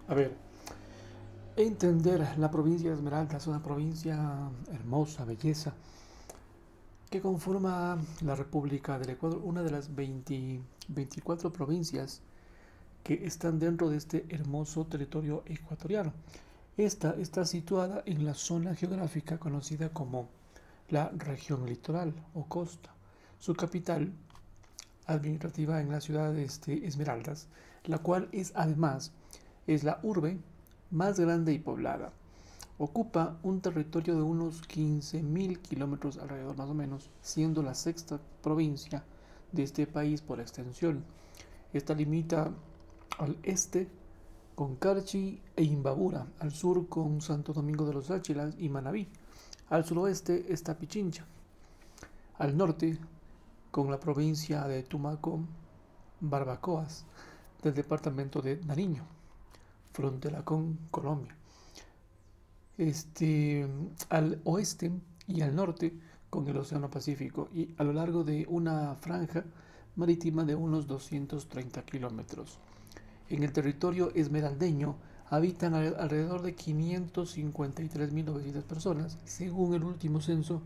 A ver, entender la provincia de Esmeraldas, una provincia hermosa, belleza, que conforma la República del Ecuador, una de las 24 provincias que están dentro de este hermoso territorio ecuatoriano. Esta está situada en la zona geográfica conocida como la región litoral o costa. Su capital administrativa en la ciudad de Esmeraldas, la cual es la urbe más grande y poblada. Ocupa un territorio de unos 15.000 kilómetros alrededor más o menos, siendo la sexta provincia de este país por extensión. Esta limita al este con Carchi e Imbabura, al sur con Santo Domingo de los Áchilas y Manabí, al suroeste está Pichincha, al norte con la provincia de Tumaco, Barbacoas, del departamento de Nariño, frontera con Colombia. Al oeste y al norte con el Océano Pacífico y a lo largo de una franja marítima de unos 230 kilómetros. En el territorio esmeraldeño habitan alrededor de 553.900 personas, según el último censo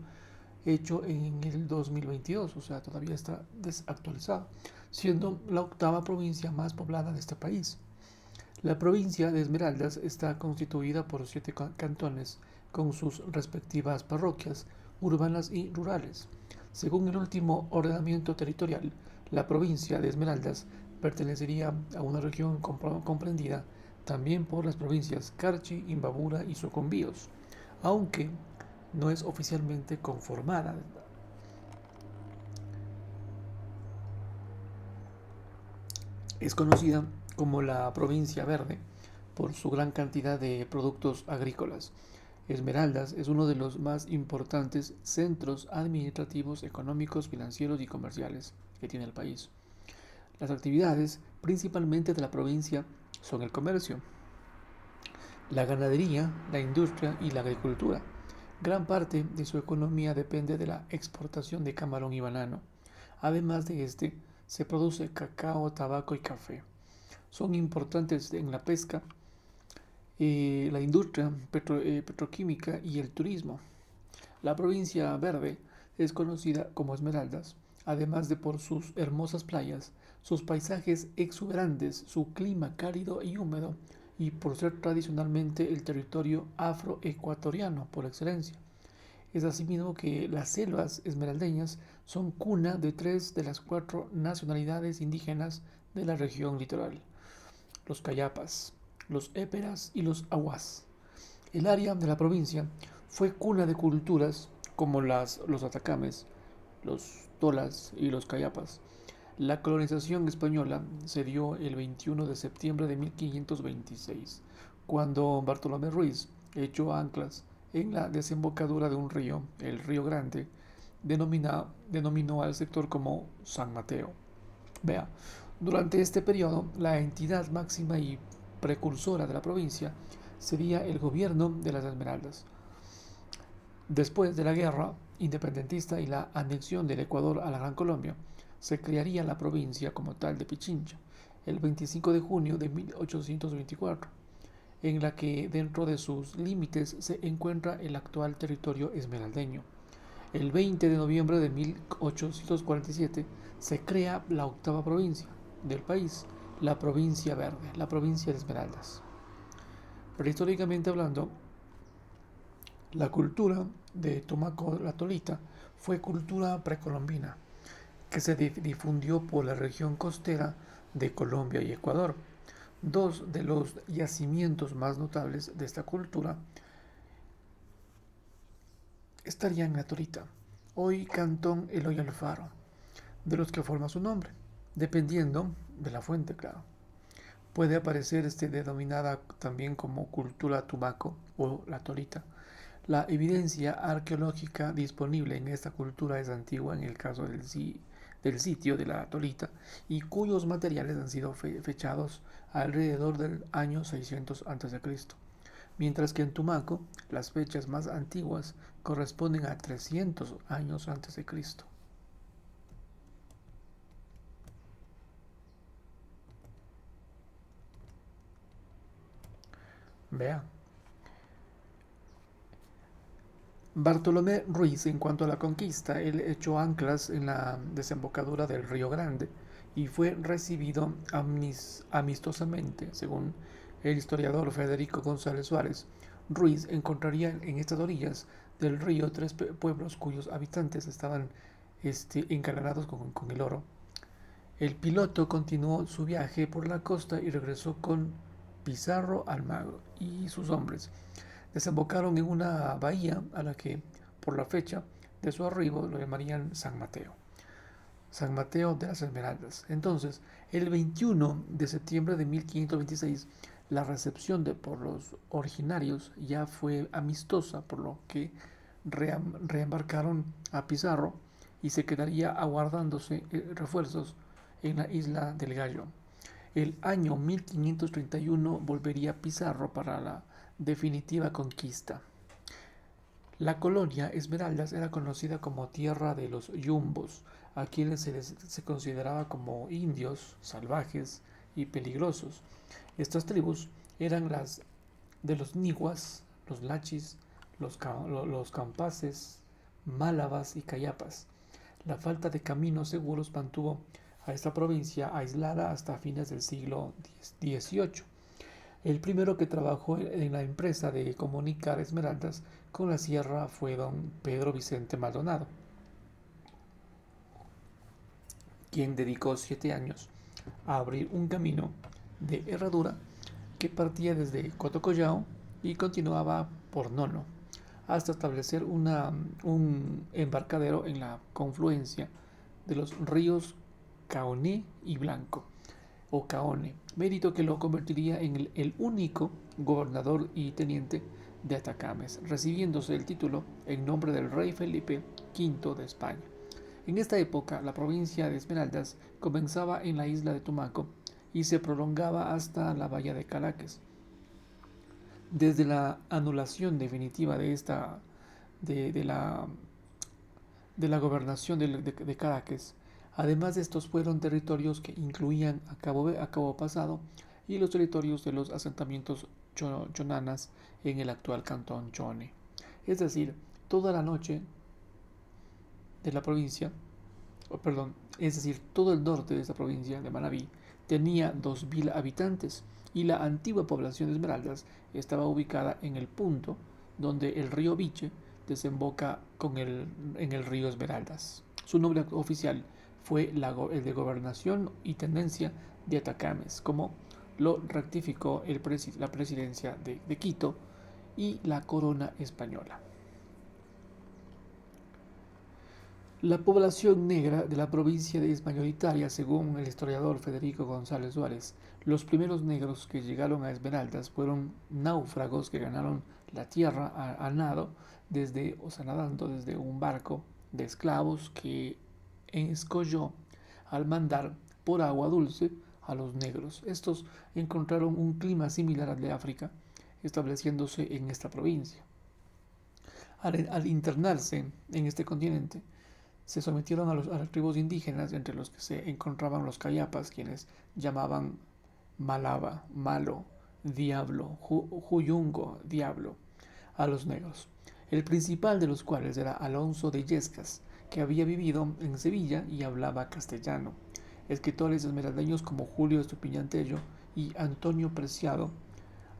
hecho en el 2022, o sea, todavía está desactualizado, siendo la octava provincia más poblada de este país. La provincia de Esmeraldas está constituida por 7 cantones con sus respectivas parroquias urbanas y rurales. Según el último ordenamiento territorial, la provincia de Esmeraldas pertenecería a una región comprendida también por las provincias Carchi, Imbabura y Socombíos, aunque no es oficialmente conformada. Es conocida como la provincia verde por su gran cantidad de productos agrícolas. Esmeraldas es uno de los más importantes centros administrativos, económicos, financieros y comerciales que tiene el país. Las actividades principalmente de la provincia son el comercio, la ganadería, la industria y la agricultura. Gran parte de su economía depende de la exportación de camarón y banano. Además de este, se produce cacao, tabaco y café. Son importantes en la pesca, la industria petroquímica y el turismo. La provincia verde es conocida como Esmeraldas, además de por sus hermosas playas, sus paisajes exuberantes, su clima cálido y húmedo, y por ser tradicionalmente el territorio afroecuatoriano por excelencia. Es asimismo que las selvas esmeraldeñas son cuna de 3 de las 4 nacionalidades indígenas de la región litoral: los cayapas, los éperas y los aguas. El área de la provincia fue cuna de culturas como los atacames, los tolas y los cayapas. La colonización española se dio el 21 de septiembre de 1526, cuando Bartolomé Ruiz echó anclas en la desembocadura de un río, el Río Grande, denominó al sector como San Mateo. Vea, durante este periodo, la entidad máxima y precursora de la provincia sería el gobierno de las Esmeraldas. Después de la guerra independentista y la anexión del Ecuador a la Gran Colombia, se crearía la provincia como tal de Pichincha el 25 de junio de 1824, en la que dentro de sus límites se encuentra el actual territorio esmeraldeño. El 20 de noviembre de 1847 se crea la octava provincia del país, la provincia verde, la provincia de Esmeraldas. Prehistóricamente hablando, la cultura de Tumaco la Tolita fue cultura precolombina que se difundió por la región costera de Colombia y Ecuador. Dos de los yacimientos más notables de esta cultura estarían en la Tolita, hoy Cantón Eloy Alfaro, de los que forma su nombre, dependiendo de la fuente, claro. Puede aparecer denominada también como cultura tumaco o la tolita. La evidencia arqueológica disponible en esta cultura es antigua en el caso del sitio de la tolita y cuyos materiales han sido fechados alrededor del año 600 a.C., mientras que en Tumaco las fechas más antiguas corresponden a 300 años antes de Cristo. Vea. Bartolomé Ruiz, en cuanto a la conquista, él echó anclas en la desembocadura del Río Grande y fue recibido amistosamente, según el historiador Federico González Suárez. Ruiz encontraría en estas orillas del río tres pueblos cuyos habitantes estaban engalanados con el oro. El piloto continuó su viaje por la costa y regresó con Pizarro Almagro y sus hombres. Desembocaron en una bahía a la que, por la fecha de su arribo, lo llamarían San Mateo. San Mateo de las Esmeraldas. Entonces, el 21 de septiembre de 1526, la recepción por los originarios ya fue amistosa, por lo que reembarcaron a Pizarro y se quedaría aguardándose refuerzos en la isla del Gallo. El año 1531 volvería Pizarro para la definitiva conquista. La colonia Esmeraldas era conocida como tierra de los yumbos, a quienes se consideraba como indios, salvajes y peligrosos. Estas tribus eran las de los niguas, los lachis, los campaces, málabas y cayapas. La falta de caminos seguros mantuvo a esta provincia aislada hasta fines del siglo XVIII. El primero que trabajó en la empresa de comunicar esmeraldas con la sierra fue don Pedro Vicente Maldonado, quien dedicó 7 años a abrir un camino de herradura que partía desde Cotocollao y continuaba por Nono, hasta establecer un embarcadero en la confluencia de los ríos Caoné y Blanco, o Caone, mérito que lo convertiría en el único gobernador y teniente de Atacames, recibiéndose el título en nombre del rey Felipe V de España. En esta época, la provincia de Esmeraldas comenzaba en la isla de Tumaco y se prolongaba hasta la bahía de Caracas. Desde la anulación definitiva de la gobernación de Caracas, además de estos fueron territorios que incluían a Cabo Pasado y los territorios de los asentamientos chonanas en el actual cantón Chone. Es decir, toda la noche de la provincia, es decir, todo el norte de esta provincia de Manabí tenía 2000 habitantes y la antigua población de Esmeraldas estaba ubicada en el punto donde el río Viche desemboca en el río Esmeraldas. Su nombre oficial fue el de Gobernación y Tendencia de Atacames, como lo rectificó la presidencia de Quito y la corona española. La población negra de la provincia es mayoritaria, según el historiador Federico González Suárez. Los primeros negros que llegaron a Esmeraldas fueron náufragos que ganaron la tierra a nado nadando desde un barco de esclavos que escolló al mandar por agua dulce a los negros. Estos encontraron un clima similar al de África, estableciéndose en esta provincia. Al internarse en este continente, se sometieron a las tribus indígenas, entre los que se encontraban los cayapas, quienes llamaban malaba, malo, diablo, huyungo, diablo, a los negros, el principal de los cuales era Alonso de Yescas, que había vivido en Sevilla y hablaba castellano. Escritores esmeraldeños como Julio Estupiñán Tello y Antonio Preciado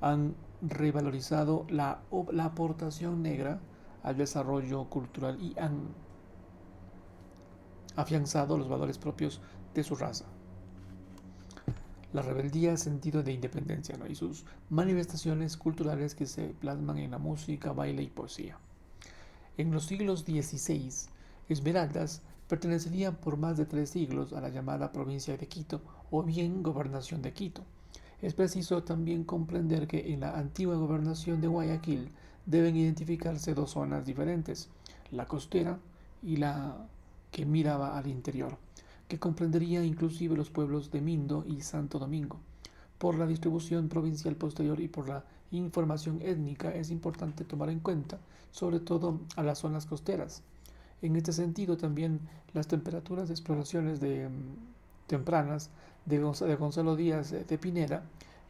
han revalorizado la aportación negra al desarrollo cultural y han afianzado los valores propios de su raza. La rebeldía, sentido de independencia, ¿no? Y sus manifestaciones culturales que se plasman en la música, baile y poesía. En los siglos XVI, Esmeraldas pertenecería por más de 3 siglos a la llamada provincia de Quito o bien gobernación de Quito. Es preciso también comprender que en la antigua gobernación de Guayaquil deben identificarse 2 zonas diferentes, la costera y la que miraba al interior, que comprendería inclusive los pueblos de Mindo y Santo Domingo. Por la distribución provincial posterior y por la información étnica es importante tomar en cuenta, sobre todo a las zonas costeras. En este sentido también las temperaturas de exploraciones tempranas de Gonzalo Díaz de Pineda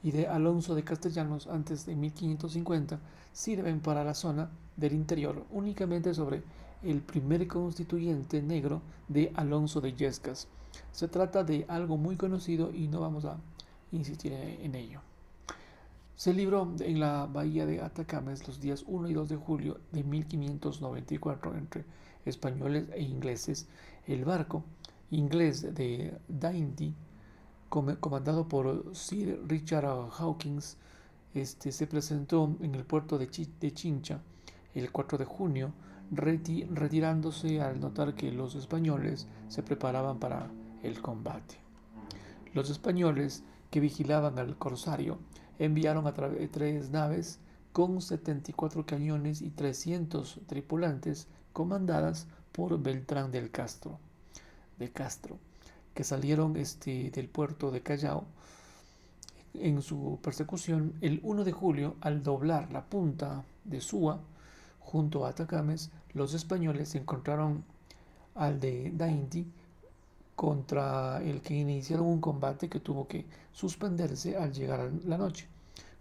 y de Alonso de Castellanos antes de 1550 sirven para la zona del interior únicamente sobre el primer constituyente negro de Alonso de Yescas. Se trata de algo muy conocido y no vamos a insistir en ello. Se libró en la bahía de Atacames los días 1 y 2 de julio de 1594 entre españoles e ingleses. El barco inglés de Dainty, comandado por Sir Richard Hawkins, se presentó en el puerto de Chincha el 4 de junio, retirándose al notar que los españoles se preparaban para el combate. Los españoles que vigilaban al corsario enviaron a tres naves con 74 cañones y 300 tripulantes comandadas por Beltrán de Castro, que salieron del puerto de Callao en su persecución el 1 de julio. Al doblar la punta de Súa junto a Atacames, los españoles encontraron al de Dainty, contra el que iniciaron un combate que tuvo que suspenderse al llegar la noche.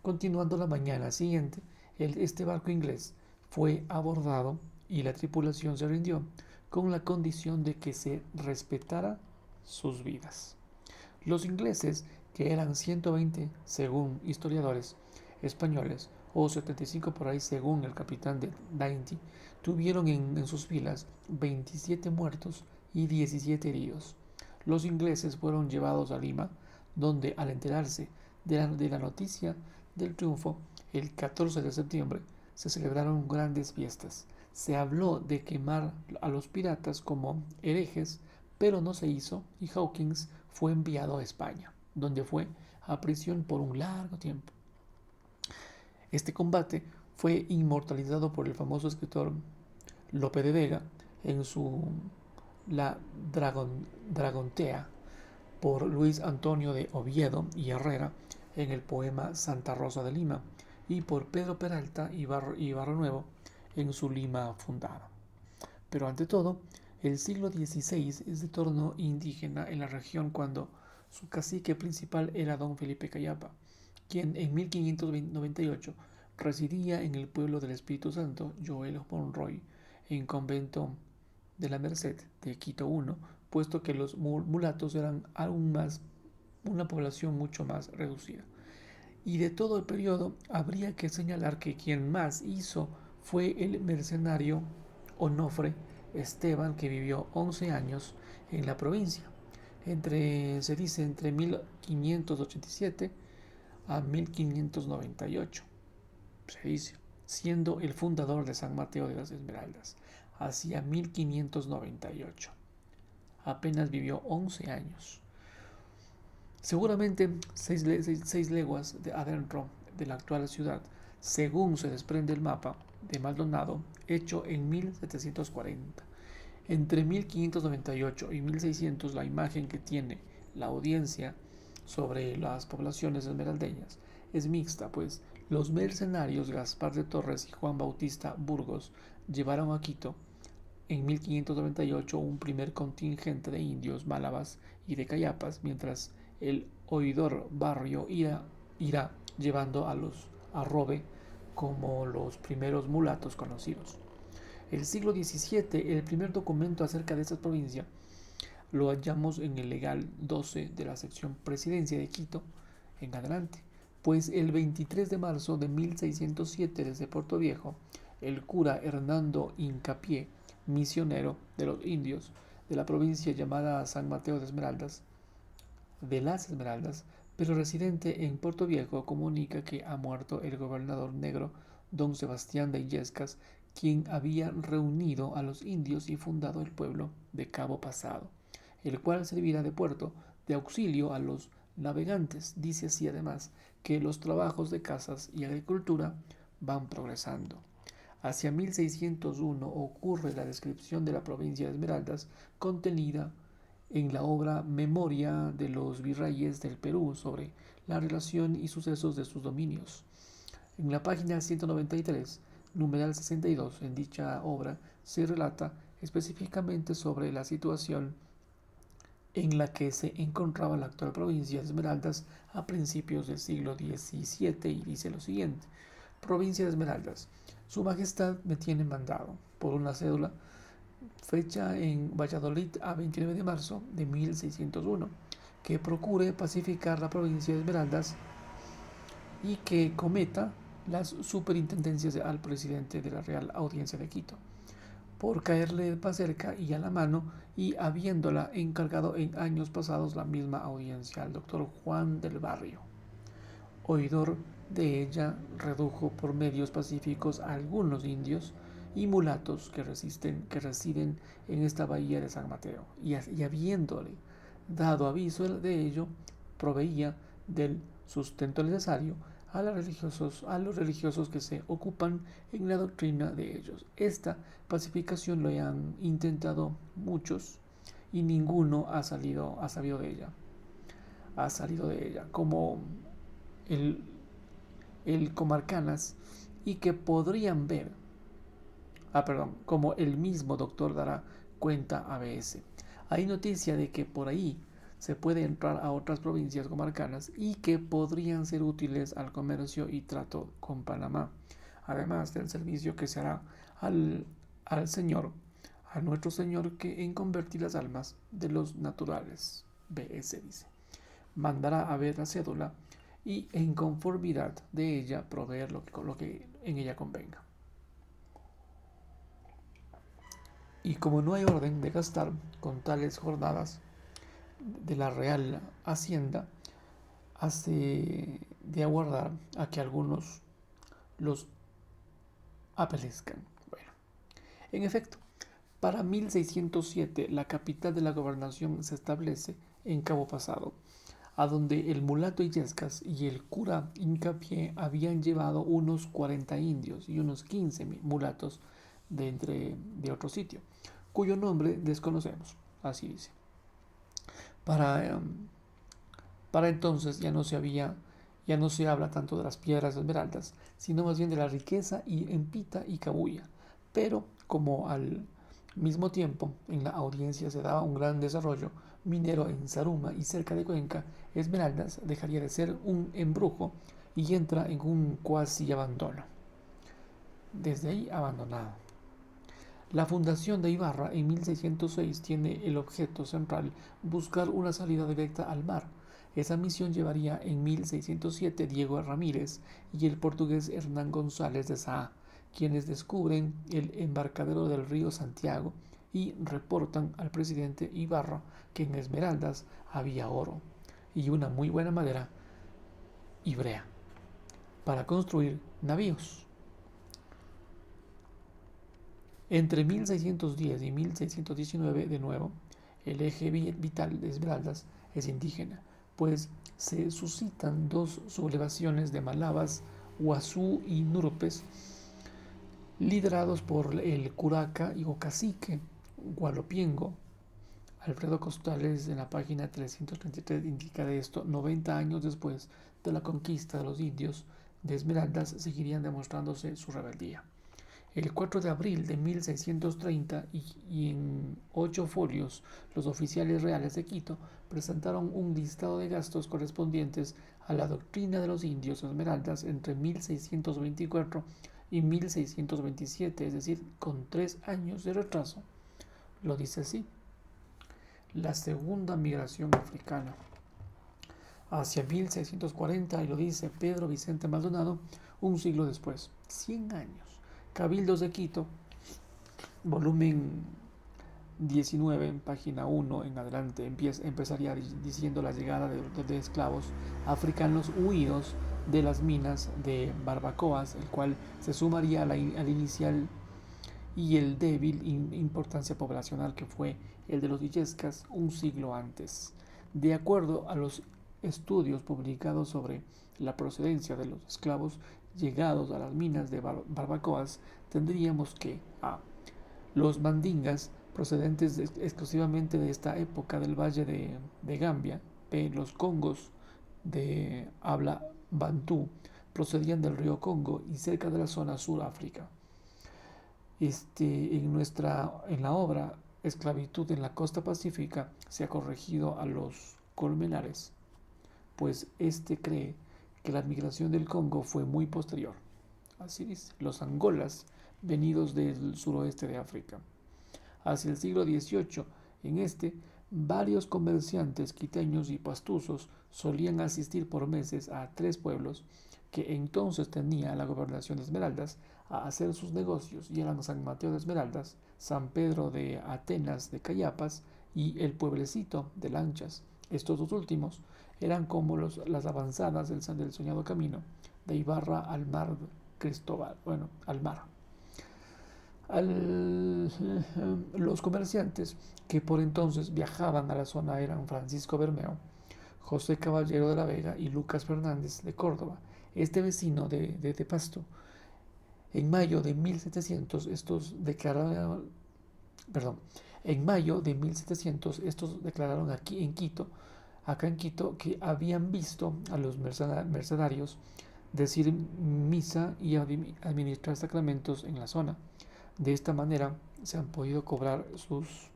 Continuando la mañana siguiente, este barco inglés fue abordado y la tripulación se rindió con la condición de que se respetara sus vidas. Los ingleses, que eran 120 según historiadores españoles, o 75 por ahí según el capitán de Dainty, tuvieron en sus filas 27 muertos y 17 heridos. Los ingleses fueron llevados a Lima, donde al enterarse de la noticia del triunfo, el 14 de septiembre, se celebraron grandes fiestas. Se habló de quemar a los piratas como herejes, pero no se hizo y Hawkins fue enviado a España, donde fue a prisión por un largo tiempo. Este combate fue inmortalizado por el famoso escritor Lope de Vega en su La Dragontea, por Luis Antonio de Oviedo y Herrera en el poema Santa Rosa de Lima, y por Pedro Peralta y Barro Nuevo en su Lima fundada. Pero ante todo, el siglo XVI es de torno indígena en la región, cuando su cacique principal era don Felipe Cayapa, quien en 1598 residía en el pueblo del Espíritu Santo, Joel Monroy, en convento de la Merced de Quito I, puesto que los mulatos eran aún más una población mucho más reducida. Y de todo el periodo habría que señalar que quien más hizo fue el mercenario Onofre Esteban, que vivió 11 años en la provincia, se dice entre 1587 a 1598, se dice, siendo el fundador de San Mateo de las Esmeraldas, hacia 1598. Apenas vivió 11 años. Seguramente 6 leguas adentro de la actual ciudad, según se desprende el mapa de Maldonado, hecho en 1740. Entre 1598 y 1600, la imagen que tiene la audiencia sobre las poblaciones esmeraldeñas es mixta, pues los mercenarios Gaspar de Torres y Juan Bautista Burgos llevaron a Quito en 1598 un primer contingente de indios málabas y de cayapas, mientras el oidor Barrio irá llevando a los arrobe como los primeros mulatos conocidos. El siglo XVII, el primer documento acerca de esta provincia lo hallamos en el legal 12 de la sección Presidencia de Quito en adelante, pues el 23 de marzo de 1607, desde Puerto Viejo, el cura Hernando Hincapié, misionero de los indios de la provincia llamada San Mateo de las Esmeraldas, pero residente en Puerto Viejo, comunica que ha muerto el gobernador negro don Sebastián de Illescas, quien había reunido a los indios y fundado el pueblo de Cabo Pasado, el cual servirá de puerto de auxilio a los navegantes. Dice así además que los trabajos de cazas y agricultura van progresando. Hacia 1601 ocurre la descripción de la provincia de Esmeraldas contenida en la obra Memoria de los Virreyes del Perú sobre la relación y sucesos de sus dominios. En la página 193, numeral 62, en dicha obra se relata específicamente sobre la situación en la que se encontraba la actual provincia de Esmeraldas a principios del siglo XVII, y dice lo siguiente: Provincia de Esmeraldas. Su Majestad me tiene mandado por una cédula fecha en Valladolid a 29 de marzo de 1601 que procure pacificar la provincia de Esmeraldas y que cometa las superintendencias al presidente de la Real Audiencia de Quito, por caerle más cerca y a la mano, y habiéndola encargado en años pasados la misma audiencia al doctor Juan del Barrio. Oidor de ella, redujo por medios pacíficos a algunos indios y mulatos que residen en esta bahía de San Mateo, y habiéndole dado aviso de ello, proveía del sustento necesario a los religiosos que se ocupan en la doctrina de ellos. Esta pacificación lo han intentado muchos y ninguno ha salido de ella. Como el, el Comarcanas, y que podrían ver, como el mismo doctor dará cuenta a ABS. Hay noticia de que por ahí se puede entrar a otras provincias comarcanas y que podrían ser útiles al comercio y trato con Panamá, además del servicio que se hará al Señor, a nuestro Señor, que en convertir las almas de los naturales. BS dice: mandará a ver la cédula y en conformidad de ella proveer lo que en ella convenga. Y como no hay orden de gastar con tales jornadas de la Real Hacienda, hace de aguardar a que algunos los apelezcan. Bueno, en efecto, para 1607 la capital de la gobernación se establece en Cabo Pasado, a donde el mulato Illescas y el cura Hincapié habían llevado unos 40 indios y unos 15 mulatos de otro sitio, cuyo nombre desconocemos. Así dice. Para entonces ya no se habla tanto de las piedras esmeraldas, sino más bien de la riqueza en pita y cabuya. Pero como al mismo tiempo en la audiencia se daba un gran desarrollo minero en Zaruma y cerca de Cuenca, Esmeraldas dejaría de ser un embrujo y entra en un cuasi abandono. Desde ahí abandonado. La fundación de Ibarra en 1606 tiene el objeto central buscar una salida directa al mar. Esa misión llevaría en 1607 Diego Ramírez y el portugués Hernán González de Saa, quienes descubren el embarcadero del río Santiago y reportan al presidente Ibarra que en Esmeraldas había oro y una muy buena madera y brea para construir navíos. Entre 1610 y 1619, de nuevo, el eje vital de Esmeraldas es indígena, pues se suscitan dos sublevaciones de malabas, Huazú y Nurupes, liderados por el curaca o cacique Gualopiengo. Alfredo Costales, en la página 333, indica de esto: 90 años después de la conquista de los indios de Esmeraldas, seguirían demostrándose su rebeldía. El 4 de abril de 1630, y en 8 folios, los oficiales reales de Quito presentaron un listado de gastos correspondientes a la doctrina de los indios Esmeraldas entre 1624 y 1627, es decir, con 3 años de retraso. Lo dice así: la segunda migración africana hacia 1640, y lo dice Pedro Vicente Maldonado un siglo después, 100 años. Cabildos de Quito, volumen 19, página 1 en adelante, empezaría diciendo la llegada de esclavos africanos huidos de las minas de Barbacoas, el cual se sumaría al inicial y el débil importancia poblacional que fue el de los Illescas un siglo antes. De acuerdo a los estudios publicados sobre la procedencia de los esclavos llegados a las minas de Barbacoas, tendríamos que los mandingas, procedentes exclusivamente de esta época del valle de Gambia; los congos de habla bantú, procedían del río Congo y cerca de la zona Suráfrica. En la obra esclavitud en la costa pacífica se ha corregido a los colmenares, pues este cree que la migración del Congo fue muy posterior. Así dice, los angolas, venidos del suroeste de África. Hacia el siglo XVIII, en este, varios comerciantes quiteños y pastusos solían asistir por meses a 3 pueblos que entonces tenía la gobernación de Esmeraldas a hacer sus negocios, y eran San Mateo de Esmeraldas, San Pedro de Atenas de Cayapas y el pueblecito de Lanchas. Estos dos últimos eran como las avanzadas del soñado camino de Ibarra al mar Cristóbal, bueno, al mar. Los comerciantes que por entonces viajaban a la zona eran Francisco Bermeo, José Caballero de la Vega y Lucas Fernández de Córdoba. Este vecino de Pasto, en mayo de 1700 estos declararon acá en Quito, que habían visto a los mercenarios decir misa y administrar sacramentos en la zona. De esta manera se han podido cobrar sus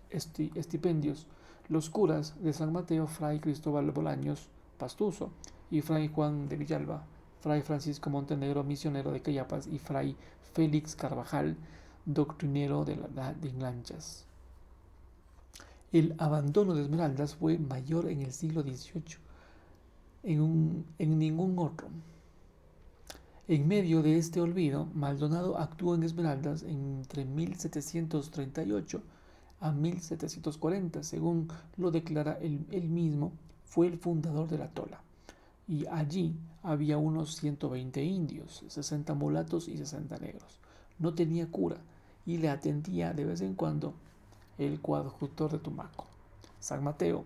estipendios los curas de San Mateo, Fray Cristóbal Bolaños Pastuso, y Fray Juan de Villalba, Fray Francisco Montenegro, misionero de Cayapas, y Fray Félix Carvajal, doctrinero de Lanchas. El abandono de Esmeraldas fue mayor en el siglo XVIII en ningún otro. En medio de este olvido, Maldonado actuó en Esmeraldas entre 1738 a 1740, según lo declara él mismo. Fue el fundador de la Tola, y allí había unos 120 indios, 60 mulatos y 60 negros. No tenía cura y le atendía de vez en cuando el coadjutor de Tumaco. San Mateo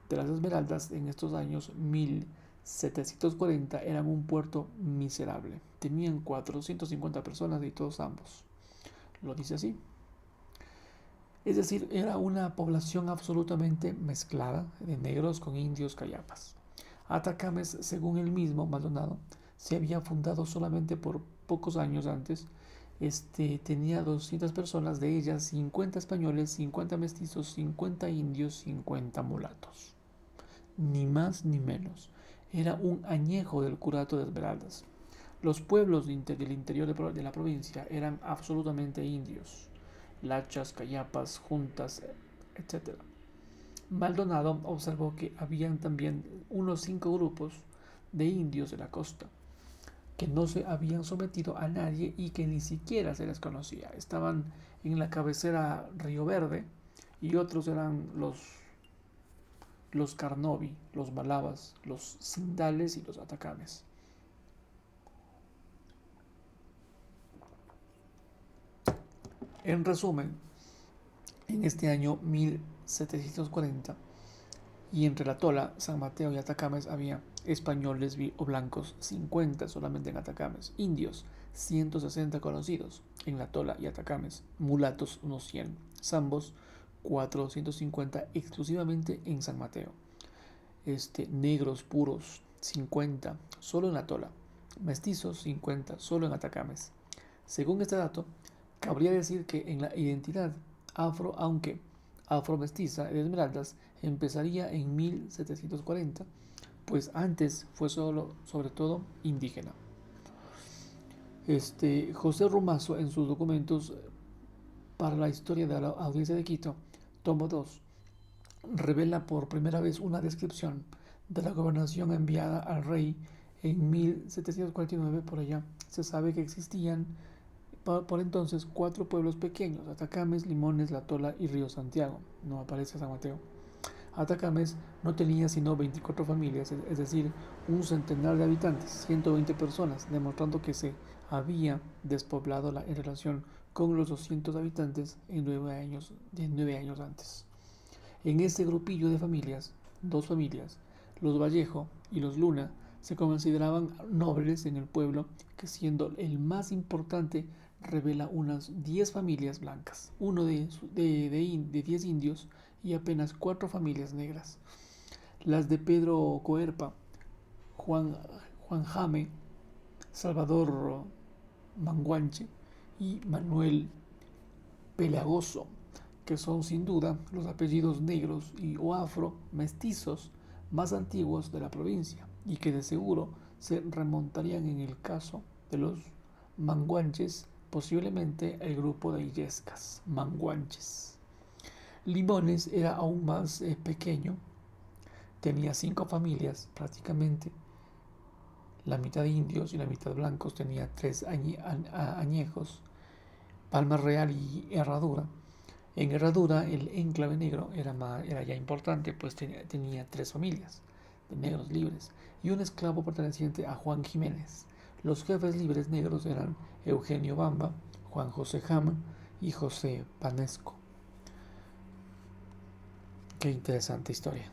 de las Esmeraldas en estos años 1740 eran un puerto miserable. Tenían 450 personas y todos ambos. Lo dice así. Es decir, era una población absolutamente mezclada de negros con indios cayapas. Atacames, según el mismo Maldonado, se había fundado solamente por pocos años antes. Tenía 200 personas, de ellas 50 españoles, 50 mestizos, 50 indios, 50 mulatos. Ni más ni menos. Era un añejo del curato de Esmeraldas. Los pueblos del interior de la provincia eran absolutamente indios. Lachas, cayapas, juntas, etc. Maldonado observó que habían también unos 5 grupos de indios de la costa que no se habían sometido a nadie y que ni siquiera se les conocía. Estaban en la cabecera Río Verde, y otros eran los Carnovi, los Malabas, los Sindales y los Atacames. En resumen, en este año 1740, y entre la Tola, San Mateo y Atacames había españoles o blancos 50 solamente en Atacames, indios 160 conocidos en la Tola y Atacames, mulatos unos 100, zambos 450 exclusivamente en San Mateo, negros puros 50 solo en la Tola, mestizos 50 solo en Atacames. Según este dato, cabría decir que en la identidad aunque afro-mestiza de Esmeraldas empezaría en 1740, pues antes fue sobre todo indígena. José Rumazo, en sus documentos para la historia de la Audiencia de Quito, tomo 2, revela por primera vez una descripción de la gobernación enviada al rey en 1749. Por allá se sabe que existían por entonces 4 pueblos pequeños: Atacames, Limones, La Tola y Río Santiago. No aparece San Mateo. Atacames no tenía sino 24 familias, es decir, un centenar de habitantes, 120 personas, demostrando que se había despoblado en relación con los 200 habitantes en 9 años antes. En este grupillo de familias, 2 familias, los Vallejo y los Luna, se consideraban nobles en el pueblo, que siendo el más importante revela unas 10 familias blancas, uno de 10 indios y apenas 4 familias negras. Las de Pedro Coerpa, Juan Jame, Salvador Manguanche y Manuel Pelagoso, que son sin duda los apellidos negros o afro mestizos más antiguos de la provincia y que de seguro se remontarían en el caso de los manguanches, posiblemente el grupo de Illescas, manguanches. Limones era aún más pequeño, tenía 5 familias prácticamente, la mitad indios y la mitad blancos, tenía 3 añejos, Palma Real y Herradura. En Herradura el enclave negro era ya importante, pues tenía 3 familias de negros libres y un esclavo perteneciente a Juan Jiménez. Los jefes libres negros eran Eugenio Bamba, Juan José Jama y José Panesco. Qué interesante historia.